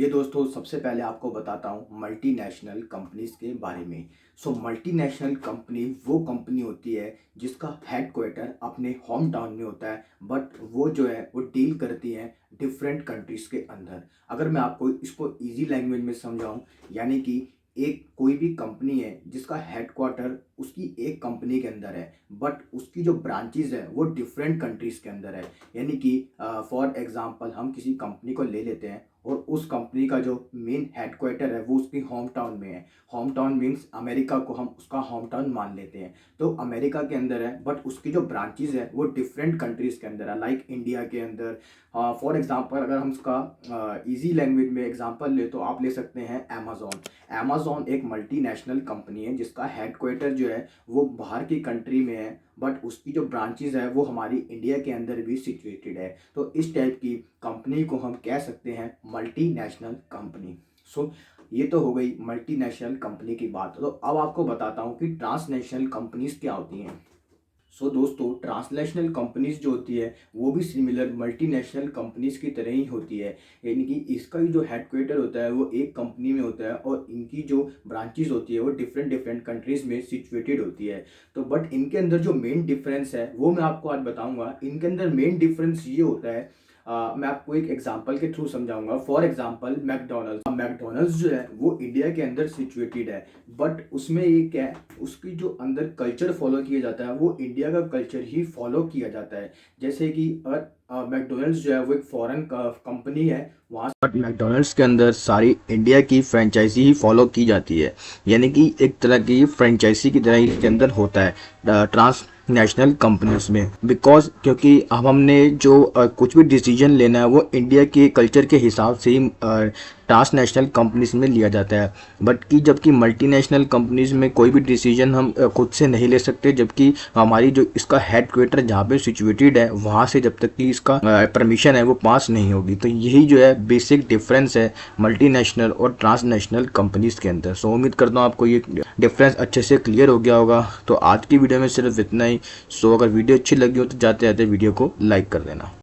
चलिए दोस्तों, सबसे पहले आपको बताता हूँ मल्टीनेशनल कंपनीज के बारे में। मल्टीनेशनल कंपनी वो कंपनी होती है जिसका हेडक्वार्टर अपने होम टाउन में होता है, बट वो जो है वो डील करती है डिफरेंट कंट्रीज के अंदर। अगर मैं आपको इसको इजी लैंग्वेज में समझाऊं, यानी कि एक कोई भी कंपनी है जिसका हेडक्वार्टर उसकी एक कंपनी के अंदर है, बट उसकी जो ब्रांचेज है वो डिफरेंट कंट्रीज के अंदर है। यानी कि फॉर एग्जांपल हम किसी कंपनी को ले लेते हैं और उस कंपनी का जो मेन हेडक्वार्टर है वो उसकी होम टाउन में है। होम टाउन मीन्स अमेरिका को हम उसका होम टाउन मान लेते हैं, तो अमेरिका के अंदर है, बट उसकी जो ब्रांचेज है वो डिफरेंट कंट्रीज के अंदर है, लाइक इंडिया के अंदर। फॉर एग्जांपल अगर हम उसका इजी लैंग्वेज में एग्जांपल ले तो आप ले सकते हैं अमेज़ॉन। अमेज़ॉन एक मल्टीनेशनल कंपनी है जिसका हेडक्वार्टर जो है वो बाहर की कंट्री में है, बट उसकी जो ब्रांचेज है वो हमारी इंडिया के अंदर भी सिचुएटेड है। तो इस टाइप की कंपनी को हम कह सकते हैं मल्टीनेशनल कंपनी। ये तो हो गई मल्टीनेशनल कंपनी की बात। तो अब आपको बताता हूँ कि ट्रांसनेशनल कंपनीज क्या होती हैं। दोस्तों, ट्रांसनेशनल कंपनीज जो होती है वो भी सिमिलर मल्टीनेशनल कंपनीज की तरह ही होती है। यानी कि इसका भी जो हेडक्वार्टर होता है वो एक कंपनी में होता है और इनकी जो ब्रांचेज होती है वो डिफरेंट डिफरेंट कंट्रीज में सिचुएटेड होती है। तो बट इनके अंदर जो मेन डिफरेंस है वो मैं आपको आज बताऊंगा। इनके अंदर मेन डिफरेंस ये होता है, मैं आपको एक एग्जांपल के थ्रू समझाऊंगा। फॉर एग्जांपल मैकडोनल्ड्स जो है वो इंडिया के अंदर सिचुएटेड है, बट उसमें ये क्या है, उसकी जो अंदर कल्चर फॉलो किया जाता है वो इंडिया का कल्चर ही फॉलो किया जाता है। जैसे कि मैकडोनल्ड्स जो है वो एक फॉरेन कंपनी है वहाँ, बट मैकडोनल्ड्स के अंदर सारी इंडिया की फ्रेंचाइजी ही फॉलो की जाती है। यानी कि एक तरह की फ्रेंचाइजी की तरह ही इसके अंदर होता है ट्रांस नेशनल कंपनीज में। बिकॉज क्योंकि अब हमने जो कुछ भी डिसीजन लेना है वो इंडिया के कल्चर के हिसाब से ही ट्रांसनेशनल कंपनीज में लिया जाता है। बट कि जबकि मल्टीनेशनल कंपनीज में कोई भी डिसीजन हम खुद से नहीं ले सकते, जबकि हमारी जो इसका हेडक्वार्टर जहाँ पे सिचुएटेड है वहाँ से जब तक कि इसका परमिशन है वो पास नहीं होगी। तो यही जो है बेसिक डिफरेंस है मल्टीनेशनल और ट्रांसनेशनल कंपनीज के अंदर। उम्मीद करता हूँ आपको ये डिफरेंस अच्छे से क्लियर हो गया होगा। तो आज की वीडियो में सिर्फ इतना ही। अगर वीडियो अच्छी लगी हो तो जाते जाते वीडियो को लाइक कर देना।